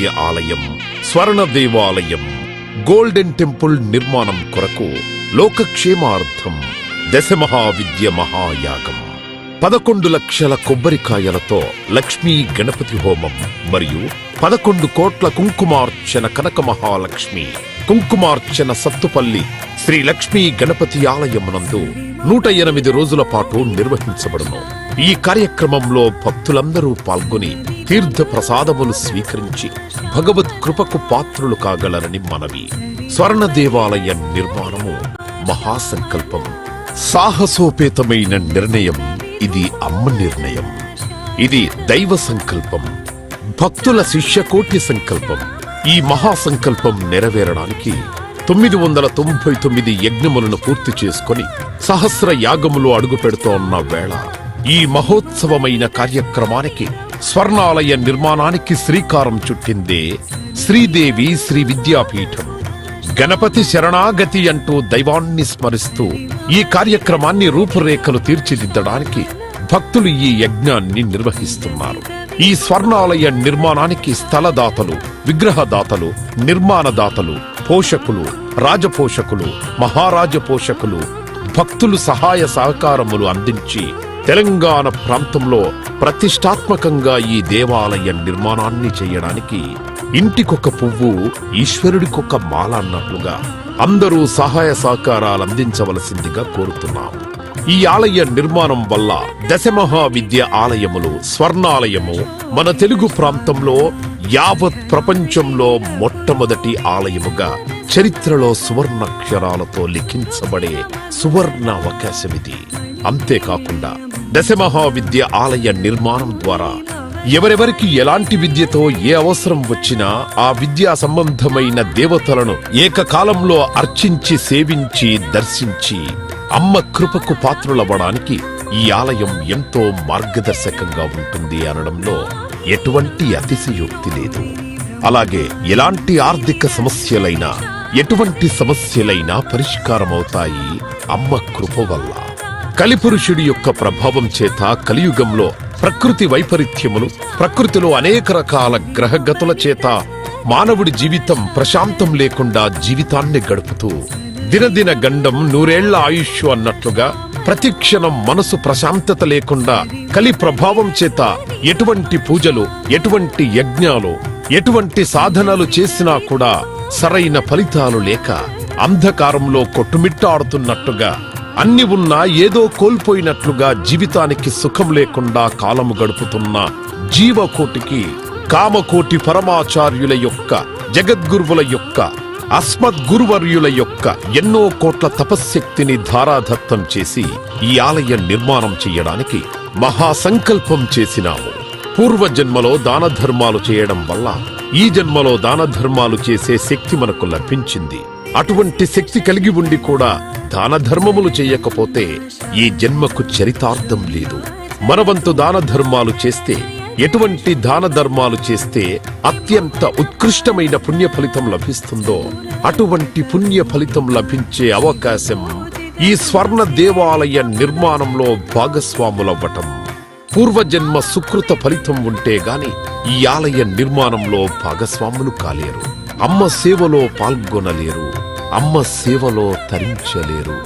విద్య ఆలయం, స్వర్ణ దేవాలయం, golden temple నిర్మాణం కొరకు లోకక్షేమార్థం దశమహావిద్య మహాయాగం, 11 లక్షల కొబ్బరికాయలతో లక్ష్మీ గణపతి హోమం మరియు 11 కోట్ల కుంకుమార్చన కనక మహాలక్ష్మి కుంకుమార్చన సత్తుపల్లి శ్రీ లక్ష్మీ గణపతి ఆలయమునందు 108 రోజుల పాటు నిర్వహించబడును. ఈ కార్యక్రమంలో భక్తులందరూ పాల్గొని తీర్థ ప్రసాదములు స్వీకరించి భగవత్ కృపకు పాత్రులు కాగలరని మనవి. స్వర్ణ దేవాలయ నిర్మాణము మహాసంకల్పం, సాహసోపేతమైన నిర్ణయం. ఇది అమ్మ నిర్ణయం. ఇది దైవ సంకల్పం, భక్తుల శిష్యకోటి సంకల్పం. ఈ మహాసంకల్పం నెరవేరడానికి 999 యజ్ఞములను పూర్తి చేసుకుని సహస్ర యాగములు అడుగు పెడుతోన్న వేళ ఈ మహోత్సవమైన కార్యక్రమానికి స్వర్ణాలయ నిర్మాణానికి శ్రీకారం చుట్టిందే శ్రీదేవి శ్రీ విద్యాపీఠం. గణపతి శరణాగతి అంటూ దైవాన్ని స్మరిస్తూ ఈ కార్యక్రమాన్ని రూపురేఖలు తీర్చిదిద్దడానికి భక్తులు ఈ యజ్ఞాన్ని నిర్వహిస్తున్నారు. ఈ స్వర్ణాలయ నిర్మాణానికి స్థలదాతలు, విగ్రహదాతలు, నిర్మాణదాతలు, పోషకులు, రాజపోషకులు, మహారాజ పోషకులు, భక్తులు సహాయ సహకారములు అందించి తెలంగాణ ప్రాంతంలో ప్రతిష్టాత్మకంగా ఈ దేవాలయ నిర్మాణాన్ని చేయడానికి ఇంటికొక పువ్వు ఈశ్వరుడికొక మాల అన్నట్లుగా అందరూ సహాయ సహకారాలు అందించవలసిందిగా కోరుతున్నాం. ఈ ఆలయ నిర్మాణం వల్ల దశమహావిద్య ఆలయములు, స్వర్ణాలయము మన తెలుగు ప్రాంతంలో యావత్ ప్రపంచంలో మొట్టమొదటి ఆలయముగా చరిత్రలో సువర్ణాక్షరాలతో లిఖించబడే సువర్ణ అవకాశమిది. అంతేకాకుండా దశమహావిద్య ఆలయ నిర్మాణం ద్వారా ఎవరెవరికి ఎలాంటి విద్యతో ఏ అవసరం వచ్చినా ఆ విద్యా సంబంధమైన దేవతలను ఏకకాలంలో అర్చించి, సేవించి, దర్శించి అమ్మ కృపకు పాత్రులవ్వడానికి ఈ ఆలయం ఎంతో మార్గదర్శకంగా ఉంటుంది అనడంలో ఎటువంటి అతిశయోక్తి లేదు. అలాగే ఎలాంటి ఆర్థిక సమస్యలైనా, ఎటువంటి సమస్యలైనా పరిష్కారమవుతాయి అమ్మ కృప వల్ల. కలిపురుషుడి యొక్క ప్రభావం చేత కలియుగంలో ప్రకృతి వైపరీత్యములు, ప్రకృతిలో అనేక రకాల గ్రహగతుల చేత మానవుడి జీవితం ప్రశాంతం లేకుండా జీవితాన్ని గడుపుతూ దినదిన గండం 100 ఏళ్ల ఆయుష్ అన్నట్లుగా ప్రతిక్షణం మనసు ప్రశాంతత లేకుండా కలి ప్రభావం చేత ఎటువంటి పూజలు, ఎటువంటి యజ్ఞాలు, ఎటువంటి సాధనలు చేసినా కూడా సరైన ఫలితాలు లేక అంధకారంలో కొట్టుమిట్టాడుతున్నట్టుగా, అన్ని ఉన్నా ఏదో కోల్పోయినట్లుగా జీవితానికి సుఖం లేకుండా కాలము గడుపుతున్న జీవకోటికి కామకోటి పరమాచార్యుల యొక్క, జగద్గురువుల యొక్క, అస్మద్గురువర్యుల యొక్క ఎన్నో కోట్ల తపశ్శక్తిని ధారాధత్తం చేసి ఈ ఆలయ నిర్మాణం చెయ్యడానికి మహాసంకల్పం చేసినాము. పూర్వజన్మలో దాన ధర్మాలు చేయడం వల్ల ఈ జన్మలో దాన ధర్మాలు చేసే శక్తి మనకు లభించింది. అటువంటి శక్తి కలిగి ఉండి కూడా దాన ధర్మములు చేయకపోతే ఈ జన్మకు చరితార్థం లేదు. మనవంతు దాన ధర్మాలు చేస్తే, ఎటువంటి దాన ధర్మాలు చేస్తే అత్యంత ఉత్కృష్టమైన పుణ్య ఫలితం లభిస్తుందో అటువంటి పుణ్య ఫలితం లభించే అవకాశం ఈ స్వర్ణ దేవాలయ నిర్మాణంలో భాగస్వాములవ్వటం. పూర్వజన్మ సుకృత ఫలితం ఉంటే గాని ఈ ఆలయ నిర్మాణంలో భాగస్వాములు కాలేరు. అమ్మ సేవలో పాల్గొనలేరు, అమ్మ సేవలో తరించలేరు.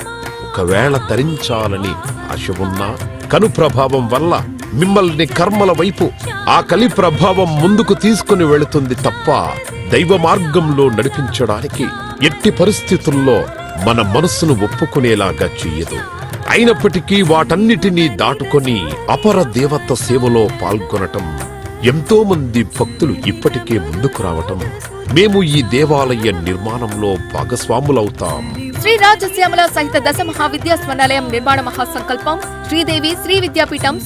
ఒకవేళ తరించాలని ఆశ ఉన్నా కను ప్రభావం వల్ల మిమ్మల్ని కర్మల వైపు ఆ కలి ప్రభావం ముందుకు తీసుకుని వెళుతుంది తప్ప దైవ మార్గంలో నడిపించడానికి ఎట్టి పరిస్థితుల్లో మన మనస్సును ఒప్పుకునేలాగా చెయ్యదు. అయినప్పటికీ వాటన్నిటినీ దాటుకొని అపర దేవత సేవలో పాల్గొనటం, ఎంతో మంది భక్తులు ఇప్పటికే ముందుకు రావటం, మేము ఈ దేవాలయ నిర్మాణంలో భాగస్వాములవుతాం. శ్రీ రాజశ్యామల సహిత దశ మహావిద్యా స్వర్ణాలయం నిర్మాణ మహాసంకల్పం శ్రీదేవి శ్రీ విద్యాపీఠం